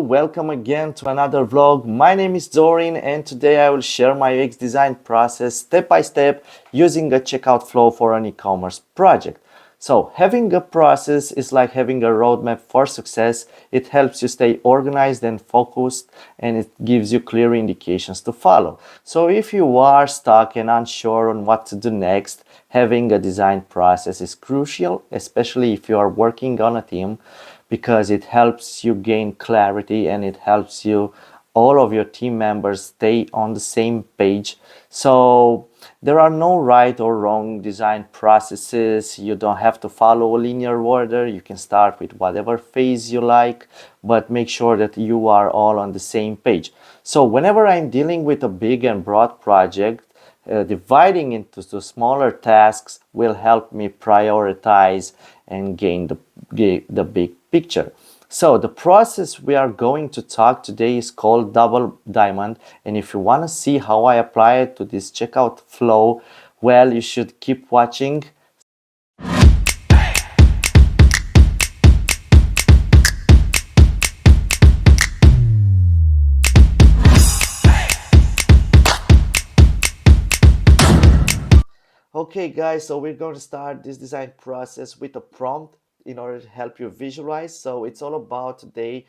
Welcome again to another vlog. My name is Zorin and today I will share my UX design process step by step using a checkout flow for an e-commerce project. So having a process is like having a roadmap for success. It helps you stay organized and focused, and it gives you clear indications to follow. So if you are stuck and unsure on what to do next, having a design process is crucial, especially if you are working on a team, because it helps you gain clarity and it helps you all of your team members stay on the same page. So there are no right or wrong design processes. You don't have to follow a linear order. You can start with whatever phase you like, but make sure that you are all on the same page. So whenever I'm dealing with a big and broad project, dividing into the smaller tasks will help me prioritize and gain the big picture. So the process we are going to talk today is called Double Diamond, and if you want to see how I apply it to this checkout flow, well, you should keep watching. Okay guys, so we're going to start this design process with a prompt in order to help you visualize. So it's all about today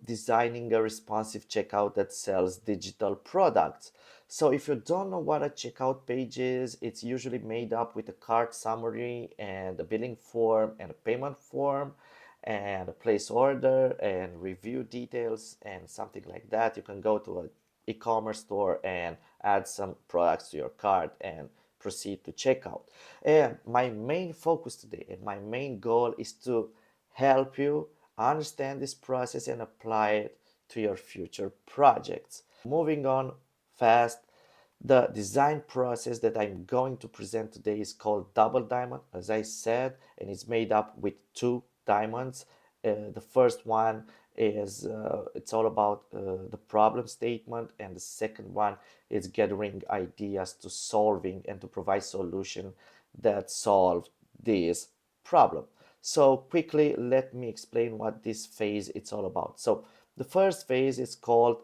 designing a responsive checkout that sells digital products. So if you don't know what a checkout page is, it's usually made up with a cart summary and a billing form and a payment form and a place order and review details and something like that. You can go to an e-commerce store and add some products to your cart and proceed to checkout. And my main focus today and my main goal is to help you understand this process and apply it to your future projects. Moving on fast, the design process that I'm going to present today is called Double Diamond, as I said, and it's made up with two diamonds. The first one is it's all about the problem statement, and the second one is gathering ideas to solving and to provide solution that solve this problem. So quickly, let me explain what this phase it's all about. So the first phase is called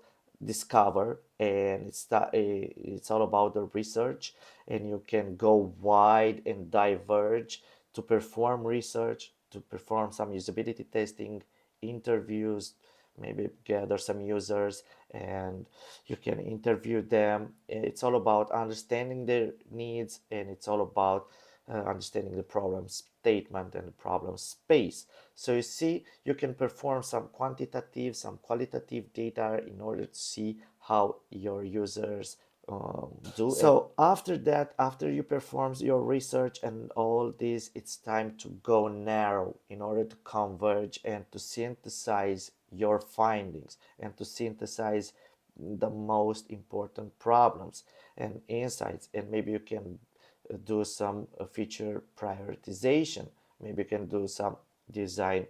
discover, and it's all about the research, and you can go wide and diverge to perform research, to perform some usability testing, interviews, maybe gather some users and you can interview them. It's all about understanding their needs, and it's all about understanding the problem statement and the problem space. So you see, you can perform some quantitative, some qualitative data in order to see how your users do. So after that, after you perform your research and all this, it's time to go narrow in order to converge and to synthesize your findings and to synthesize the most important problems and insights. And maybe you can do some feature prioritization. Maybe you can do some design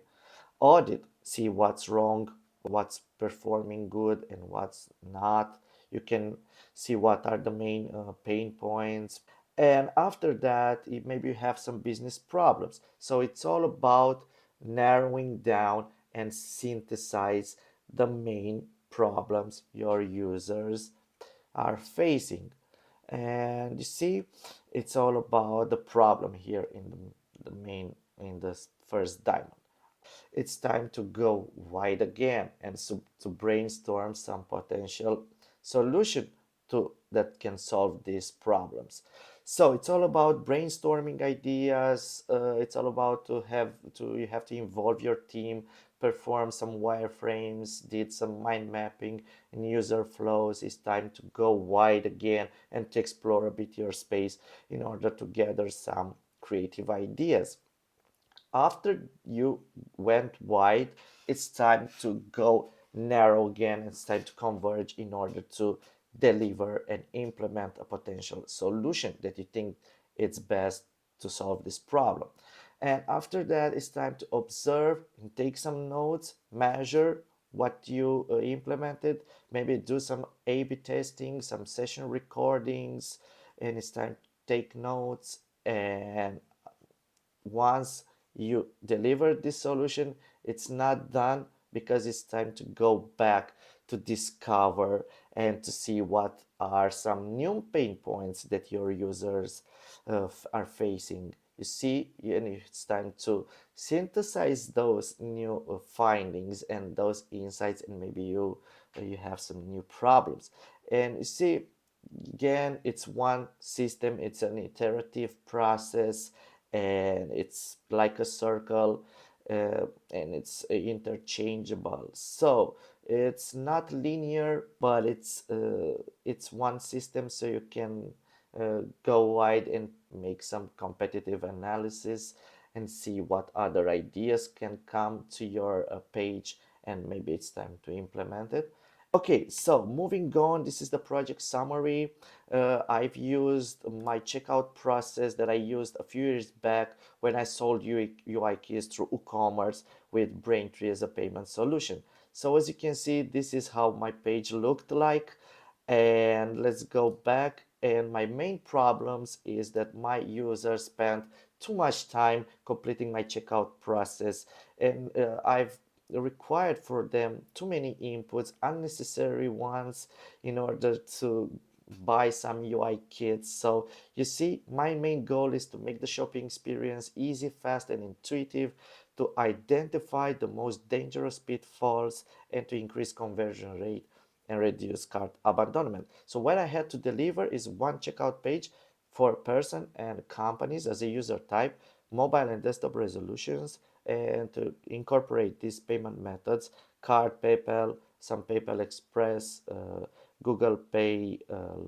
audit, see what's wrong, what's performing good and what's not. You can see what are the main pain points. And after that, maybe you have some business problems. So it's all about narrowing down and synthesize the main problems your users are facing. And you see, it's all about the problem here in the first diamond. It's time to go wide again and to brainstorm some potential solution to that can solve these problems. So it's all about brainstorming ideas. It's all about you have to involve your team, perform some wireframes, did some mind mapping and user flows. It's time to go wide again and to explore a bit your space in order to gather some creative ideas. After you went wide, it's time to go narrow again. It's time to converge in order to deliver and implement a potential solution that you think it's best to solve this problem. And after that, it's time to observe and take some notes, measure what you implemented, maybe do some A/B testing, some session recordings, and it's time to take notes. And once you deliver this solution, it's not done because it's time to go back to discover and to see what are some new pain points that your users are facing. You see, and it's time to synthesize those new findings and those insights, and maybe you have some new problems. And you see, again, it's one system, it's an iterative process, and it's like a circle, and it's interchangeable. So it's not linear, but it's one system, so you can go wide and make some competitive analysis and see what other ideas can come to your page, and maybe it's time to implement it. Okay, so moving on, this is the project summary. I've used my checkout process that I used a few years back when I sold UI keys through WooCommerce with Braintree as a payment solution. So as you can see, this is how my page looked like. And let's go back. And my main problems is that my users spent too much time completing my checkout process, and I've required for them too many inputs, unnecessary ones, in order to buy some UI kits. So you see, my main goal is to make the shopping experience easy, fast, and intuitive, to identify the most dangerous pitfalls, and to increase conversion rate and reduce cart abandonment. So what I had to deliver is one checkout page for person and companies as a user type, mobile and desktop resolutions, and to incorporate these payment methods: card, PayPal, some PayPal Express, Google Pay,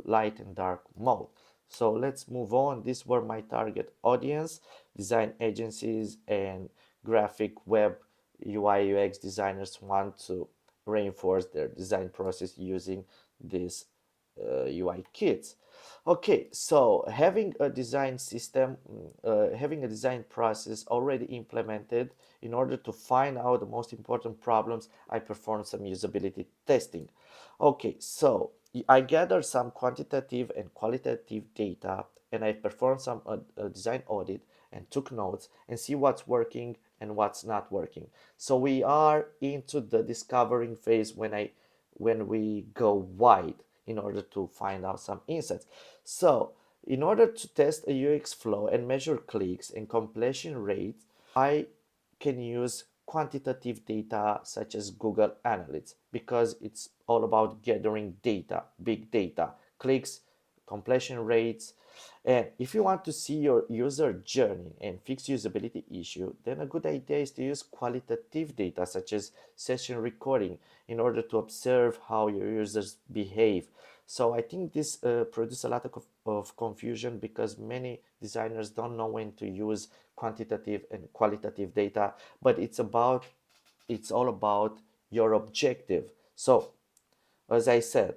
light and dark mode. So let's move on. These were my target audience: design agencies and graphic web UI UX designers want to reinforce their design process using these UI kits. Okay, so having a design system, having a design process already implemented, in order to find out the most important problems, I performed some usability testing. Okay, so I gathered some quantitative and qualitative data, and I performed some design audit and took notes and see what's working and what's not working. So we are into the discovering phase when we go wide in order to find out some insights. So in order to test a UX flow and measure clicks and completion rates, I can use quantitative data such as Google Analytics, because it's all about gathering data, big data, clicks, completion rates. And if you want to see your user journey and fix usability issue, then a good idea is to use qualitative data such as session recording in order to observe how your users behave. So I think this produces a lot of confusion, because many designers don't know when to use quantitative and qualitative data, but it's all about your objective. So as I said,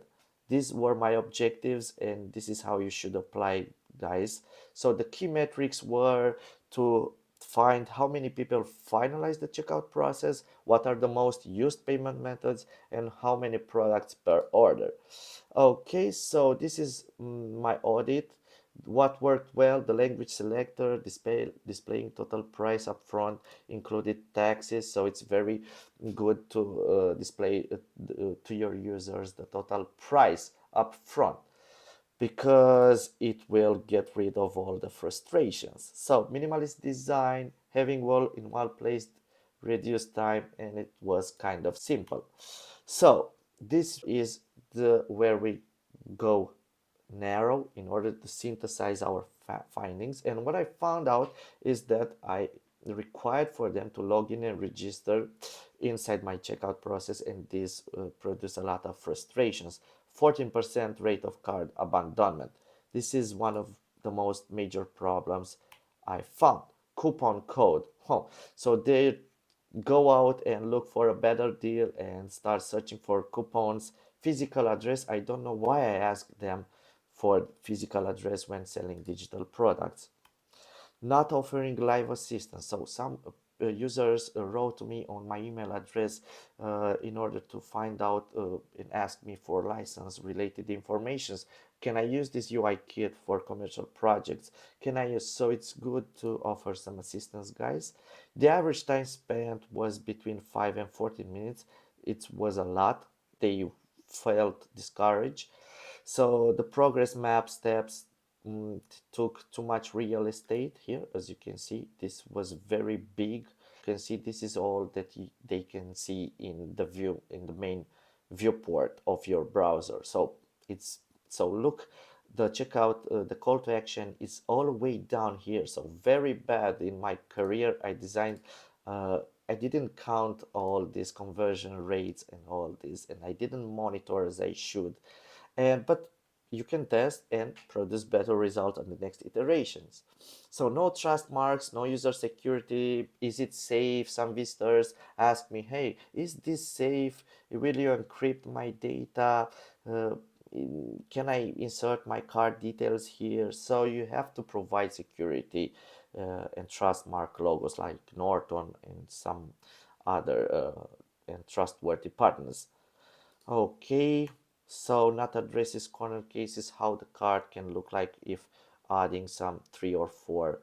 these were my objectives, and this is how you should apply, guys. So the key metrics were to find how many people finalize the checkout process, what are the most used payment methods, and how many products per order. Okay, so this is my audit. What worked well: the language selector, displaying total price up front, included taxes, so it's very good to display to your users the total price up front, because it will get rid of all the frustrations. So minimalist design, having all in one place, reduced time, and it was kind of simple. So this is the where we go narrow in order to synthesize our findings. And what I found out is that I required for them to log in and register inside my checkout process, and this produced a lot of frustrations. 14% rate of card abandonment. This is one of the most major problems I found. Coupon code. Oh, so they go out and look for a better deal and start searching for coupons. Physical address, I don't know why I asked them for physical address when selling digital products. Not offering live assistance. So some users wrote to me on my email address in order to find out and ask me for license related informations. Can I use this UI kit for commercial projects? Can I use? So it's good to offer some assistance, guys. The average time spent was between 5 and 14 minutes. It was a lot. They felt discouraged. So the progress map steps took too much real estate here. As you can see, this was very big. You can see this is all that they can see in the view, in the main viewport of your browser. So it's, so look, the checkout, the call to action is all the way down here. So very bad. In my career I designed, uh, I didn't count all these conversion rates and all this, and I didn't monitor as I should. And but you can test and produce better result on the next iterations. So no trust marks, no user security. Is it safe? Some visitors ask me, hey, is this safe? Will you encrypt my data? uh, can I insert my card details here? So you have to provide security and trust mark logos like Norton and some other and trustworthy partners. Okay, so not addresses corner cases, how the card can look like if adding some 3 or 4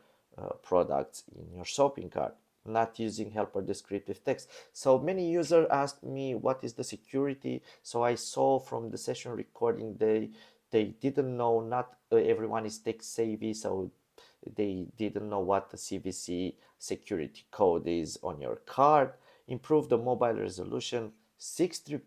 products in your shopping cart. Not using helper descriptive text. So many users asked me what is the security. So I saw from the session recording they didn't know. Not everyone is tech savvy, so they didn't know what the CVC security code is on your card. Improve the mobile resolution. 63%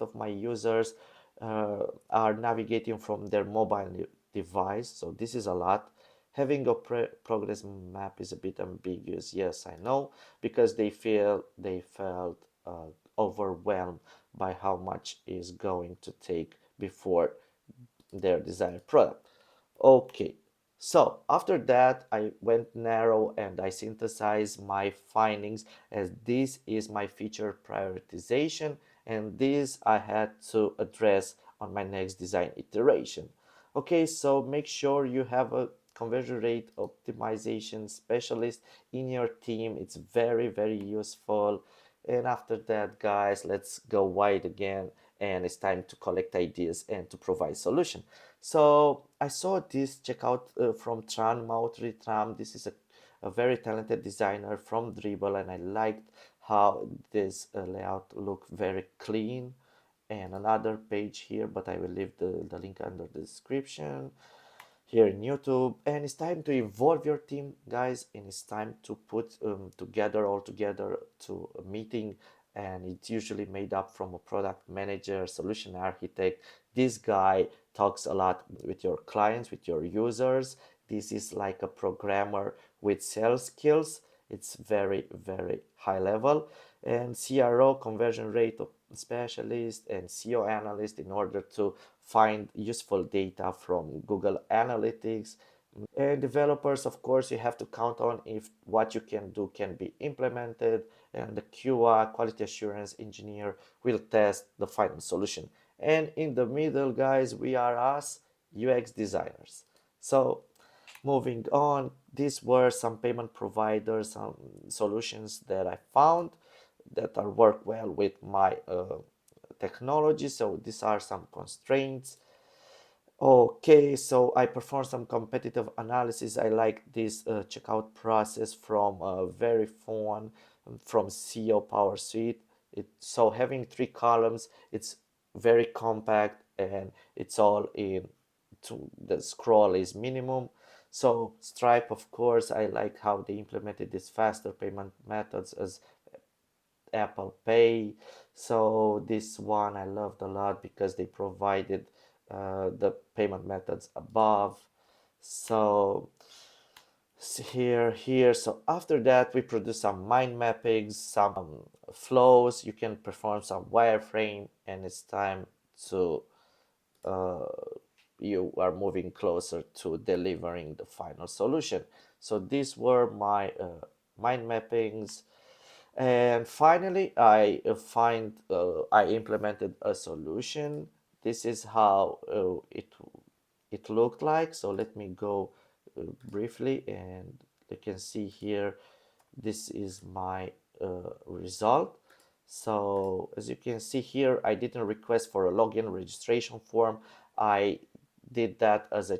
of my users are navigating from their mobile device, so this is a lot. Having a progress map is a bit ambiguous. Yes, I know, because they felt overwhelmed by how much is going to take before their desired product. Okay, so after that, I went narrow and I synthesized my findings, as this is my feature prioritization, and this I had to address on my next design iteration. Okay, so make sure you have a conversion rate optimization specialist in your team. It's very, very useful. And after that, guys, let's go wide again, and it's time to collect ideas and to provide solution. So I saw this checkout from Tran Mautri Tram. This is a very talented designer from Dribble, and I liked how this layout looked very clean. And another page here, but I will leave the link under the description here in YouTube. And it's time to involve your team, guys, and it's time to put together all together to a meeting. And it's usually made up from a product manager, solution architect. This guy talks a lot with your clients, with your users. This is like a programmer with sales skills. It's very, very high level. And CRO, conversion rate specialist, and SEO analyst, in order to find useful data from Google Analytics. And developers, of course, you have to count on if what you can do can be implemented, and the QA, quality assurance engineer, will test the final solution. And in the middle, guys, we are us, UX designers. So moving on, these were some payment providers, some solutions that I found that are work well with my technology. So these are some constraints. Okay, so I performed some competitive analysis. I like this checkout process from Verifone, from SEO Power Suite. So having 3 columns, it's very compact and it's all in. The scroll is minimum. So Stripe, of course, I like how they implemented these faster payment methods as Apple Pay. So this one I loved a lot because they provided the payment methods above. So here. So after that, we produce some mind mappings, some flows. You can perform some wireframe, and it's time to uh, you are moving closer to delivering the final solution. So these were my mind mappings. And finally, I implemented a solution. This is how it looked like. So let me go briefly, and you can see here This is my result. So as you can see here, I didn't request for a login registration form. I did that as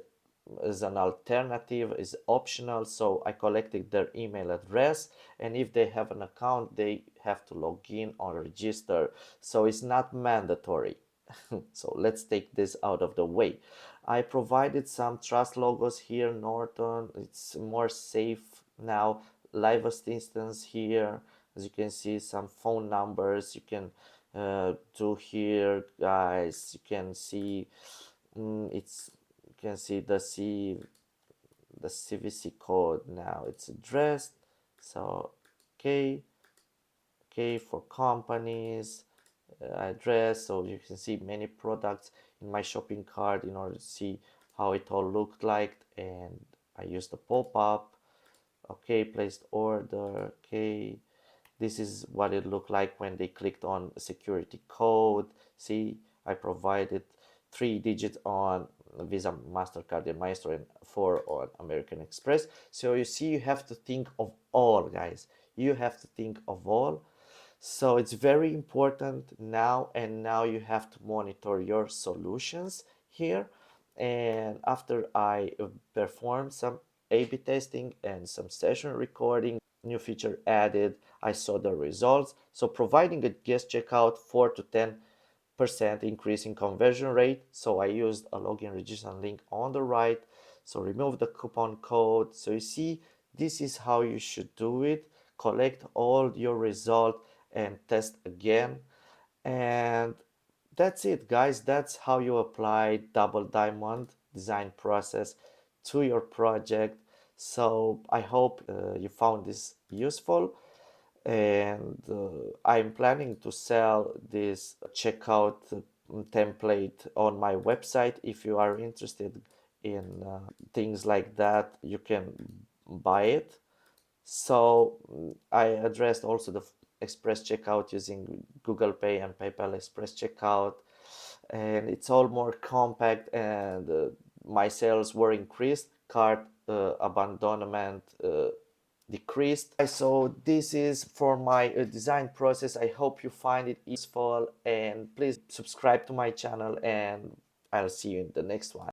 an alternative, is optional. So I collected their email address, and if they have an account, they have to log in or register. So it's not mandatory. So let's take this out of the way. I provided some trust logos here, Norton. It's more safe now. Livest instance here. As you can see, some phone numbers you can do here, guys. You can see it's you can see the CVC code now. It's addressed. So okay, okay, for companies address. So you can see many products in my shopping cart in order to see how it all looked like, and I used the pop-up. Okay, placed order. Okay, this is what it looked like when they clicked on security code. See, I provided 3 digits on Visa, MasterCard, and Maestro, and 4 on American Express. So you see, you have to think of all, guys. You have to think of all. So it's very important now, and now you have to monitor your solutions here. And after I performed some A/B testing and some session recording, new feature added, I saw the results. So providing a guest checkout, 4 to 10% increase in conversion rate. So I used a login registration link on the right. So remove the coupon code. So you see, this is how you should do it. Collect all your result and test again. And that's it, guys. That's how you apply Double Diamond design process to your project. So I hope you found this useful, and I'm planning to sell this checkout template on my website. If you are interested in things like that, you can buy it. So I addressed also the express checkout using Google Pay and PayPal Express checkout, and it's all more compact, and my sales were increased. Cart abandonment decreased. So this is for my design process. I hope you find it useful, and please subscribe to my channel, and I'll see you in the next one.